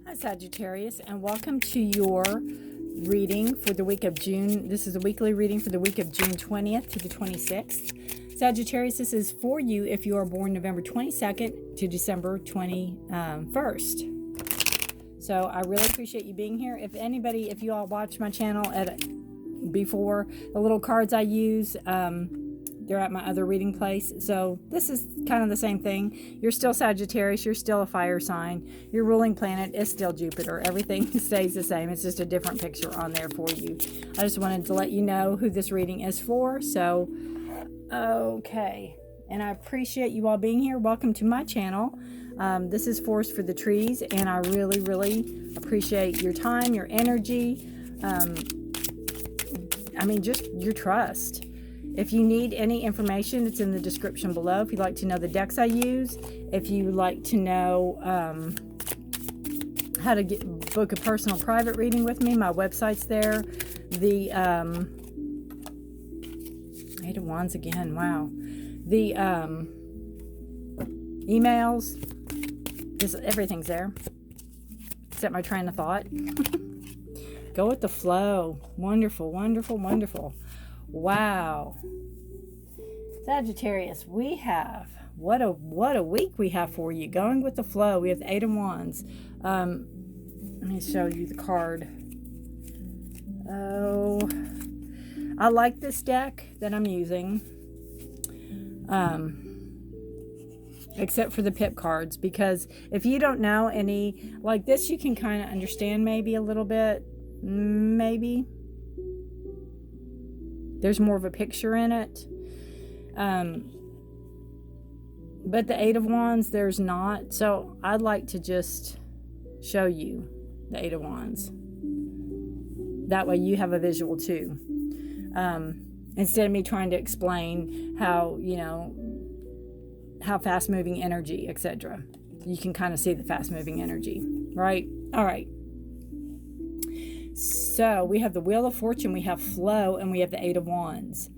Hi, Sagittarius, and welcome to your reading for the week of June. This is a weekly reading for the week of June 20th to the 26th. Sagittarius, this is for you if you are born November 22nd to December 21st. So I really appreciate you being here. If you all watch my channel before, the little cards I use, they're at my other reading place. So this is kind of the same thing. You're still Sagittarius. You're still a fire sign. Your ruling planet is still Jupiter. Everything stays the same. It's just a different picture on there for you. I just wanted to let you know who this reading is for. So, okay. And I appreciate you all being here. Welcome to my channel. This is Forest for the Trees. And I really, really appreciate your time, your energy. Just your trust. If you need any information, it's in the description below. If you'd like to know the decks I use, if you'd like to know how to book a personal private reading with me, my website's there. The Eight of Wands again, wow. The emails, everything's there, except my train of thought. Go with the flow. Wonderful, wonderful, wonderful. Wow. Sagittarius, we have what a week we have for you. Going with the flow. We have the Eight of Wands. Let me show you the card. Oh, I like this deck that I'm using. Except for the pip cards, because if you don't know any like this, you can kind of understand maybe a little bit. Maybe there's more of a picture in it. But the Eight of Wands, there's not. So I'd like to just show you the Eight of Wands. That way you have a visual too. Instead of me trying to explain how fast moving energy, etc. You can kind of see the fast moving energy, right? All right. So we have the Wheel of Fortune, we have flow, and we have the Eight of Wands.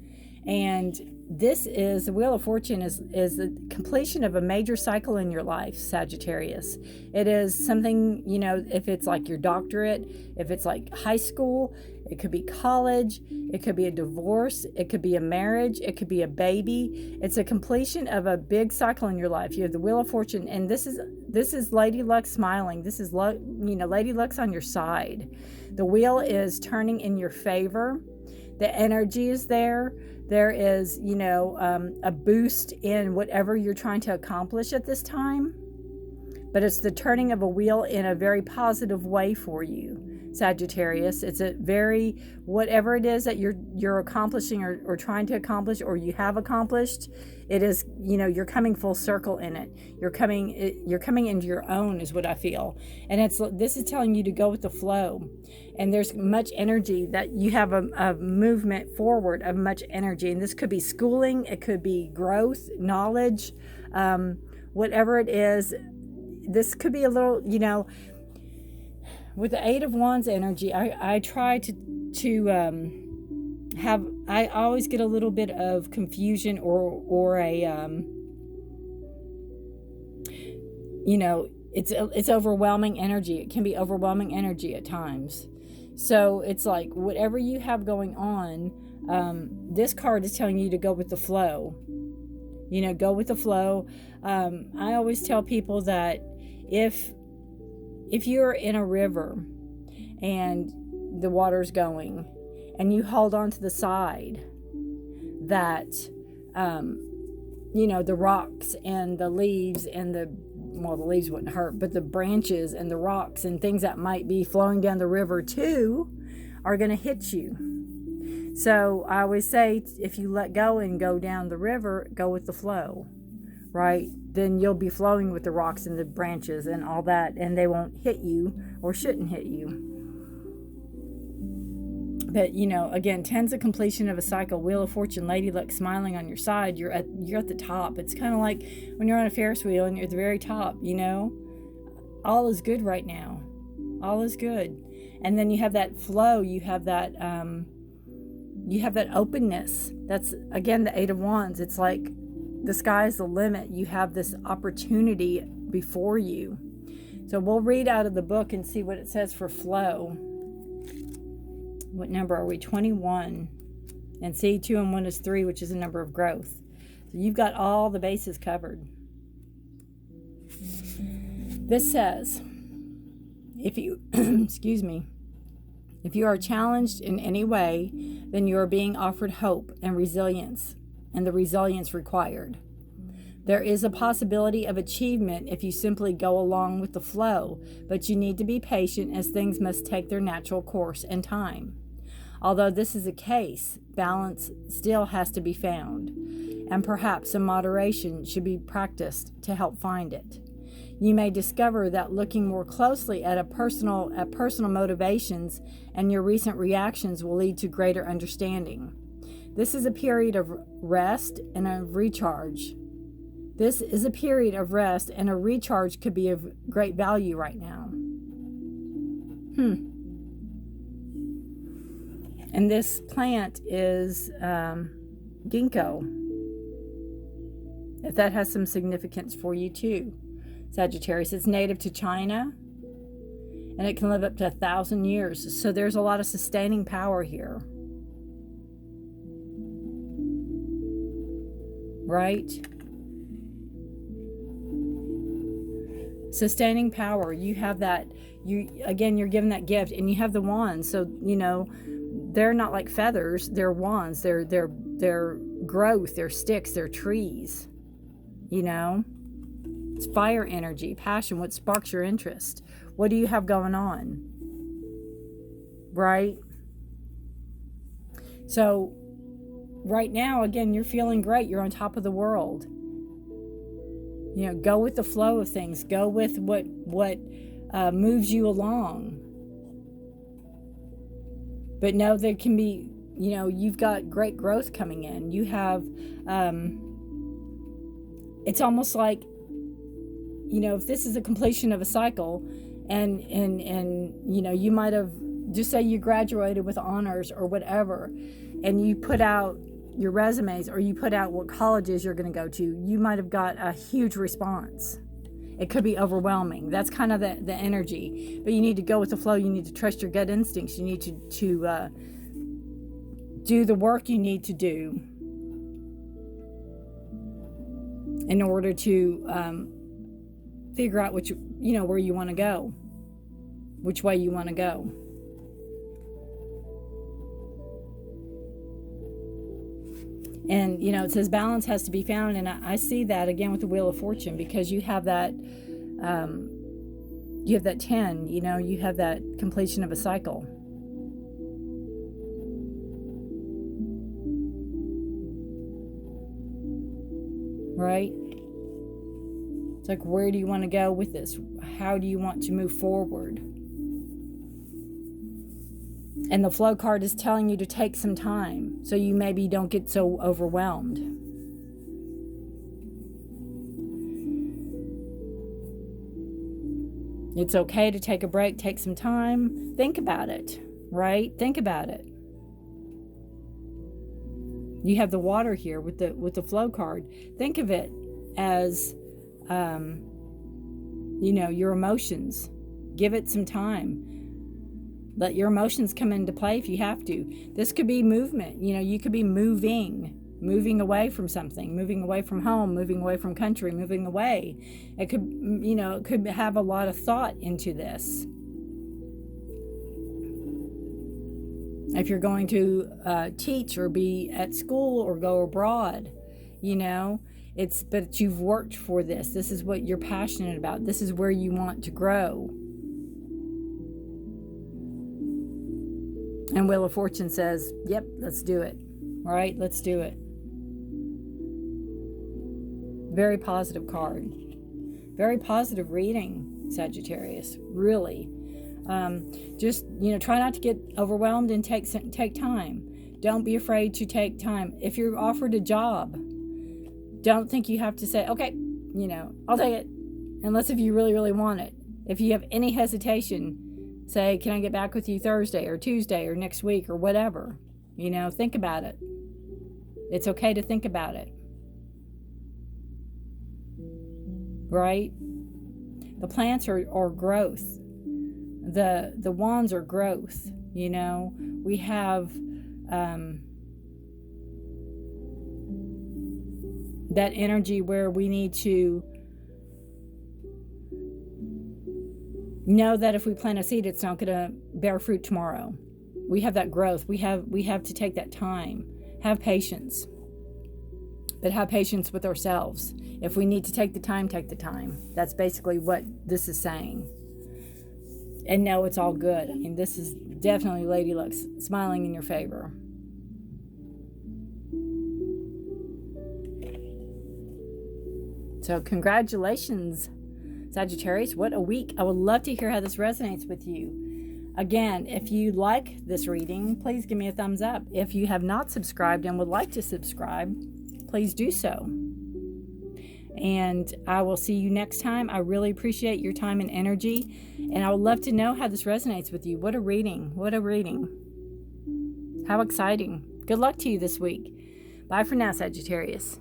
And the Wheel of Fortune is the completion of a major cycle in your life, Sagittarius. It is something, if it's like your doctorate, if it's like high school, it could be college, it could be a divorce, it could be a marriage, it could be a baby. It's a completion of a big cycle in your life. You have the Wheel of Fortune, and this is Lady Luck smiling. This is Lady Luck's on your side. The wheel is turning in your favor. The energy is there. There is, a boost in whatever you're trying to accomplish at this time. But it's the turning of a wheel in a very positive way for you, Sagittarius. It's a very, whatever it is that you're accomplishing or trying to accomplish or you have accomplished, it is, you're coming full circle in it. You're coming into your own is what I feel. And this is telling you to go with the flow. And there's much energy that you have a movement forward of much energy. And this could be schooling. It could be growth, knowledge, whatever it is. This could be a little, with the Eight of Wands energy, I try to I always get a little bit of confusion or a, it's overwhelming energy. It can be overwhelming energy at times. So it's like whatever you have going on, this card is telling you to go with the flow. Go with the flow. I always tell people that if you're in a river and the water's going and you hold on to the side, that the rocks and the leaves and the leaves wouldn't hurt, but the branches and the rocks and things that might be flowing down the river too are going to hit you. So I always say, if you let go and go down the river, go with the flow, right? Then you'll be flowing with the rocks and the branches and all that, and they won't hit you or shouldn't hit you. But, again, 10's a completion of a cycle. Wheel of Fortune, Lady Luck smiling on your side. You're at the top. It's kind of like when you're on a Ferris wheel and you're at the very top, All is good right now. All is good. And then you have that flow. You have that openness. That's, again, the Eight of Wands. It's like the sky is the limit. You have this opportunity before you. So we'll read out of the book and see what it says for flow. What number are we? 21. And see, 2 and 1 is 3, which is a number of growth. So you've got all the bases covered. This says, if you, excuse me, if you are challenged in any way, then you are being offered hope and resilience, and the resilience required. There is a possibility of achievement if you simply go along with the flow, but you need to be patient as things must take their natural course and time. Although this is the case, balance still has to be found, and perhaps some moderation should be practiced to help find it. You may discover that looking more closely at personal motivations and your recent reactions will lead to greater understanding. This is a period of rest and a recharge. This is a period of rest, and a recharge could be of great value right now. And this plant is ginkgo. If that has some significance for you too, Sagittarius. It's native to China, and it can live up to 1,000 years. So there's a lot of sustaining power here. Right? Sustaining power. You have that. You're given that gift, and you have the wands. So, they're not like feathers. They're wands. They're growth. They're sticks. They're trees. It's fire energy, passion. What sparks your interest? What do you have going on? Right? So, right now, again, you're feeling great. You're on top of the world. Go with the flow of things. Go with what moves you along. But know there can be, you've got great growth coming in. You have, it's almost like, if this is a completion of a cycle, and you might have, just say you graduated with honors or whatever, and you put out your resumes, or you put out what colleges you're going to go to, you might have got a huge response. It could be overwhelming. That's kind of the energy. But you need to go with the flow. You need to trust your gut instincts. You need to do the work you need to do in order to figure out where you want to go, which way you want to go. And, it says balance has to be found. And I see that again with the Wheel of Fortune, because you have that 10, you have that completion of a cycle. Right? It's like, where do you want to go with this? How do you want to move forward? And the flow card is telling you to take some time, so you maybe don't get so overwhelmed. It's okay to take a break, take some time, think about it, right? Think about it. You have the water here with the flow card. Think of it as, your emotions. Give it some time. Let your emotions come into play if you have to. This could be movement. You could be moving away from something, moving away from home, moving away from country, moving away. It could, it could have a lot of thought into this. If you're going to teach or be at school or go abroad, but you've worked for this. This is what you're passionate about. This is where you want to grow. And Wheel of Fortune says, yep, let's do it. All right, let's do it. Very positive card. Very positive reading, Sagittarius. Really. Just, try not to get overwhelmed and take time. Don't be afraid to take time. If you're offered a job, don't think you have to say, okay, I'll take it. Unless if you really, really want it. If you have any hesitation, say, can I get back with you Thursday or Tuesday or next week or whatever? Think about it. It's okay to think about it. Right? The plants are growth. The wands are growth. You know, we have that energy where we need to know that if we plant a seed, it's not going to bear fruit tomorrow. We have that growth. We have to take that time. Have patience. But have patience with ourselves. If we need to take the time, take the time. That's basically what this is saying. And know it's all good. I mean, this is definitely Lady Luck smiling in your favor. So congratulations, Sagittarius. What a week. I would love to hear how this resonates with you. Again, if you like this reading, please give me a thumbs up. If you have not subscribed and would like to subscribe, please do so. And I will see you next time. I really appreciate your time and energy. And I would love to know how this resonates with you. What a reading. What a reading. How exciting. Good luck to you this week. Bye for now, Sagittarius.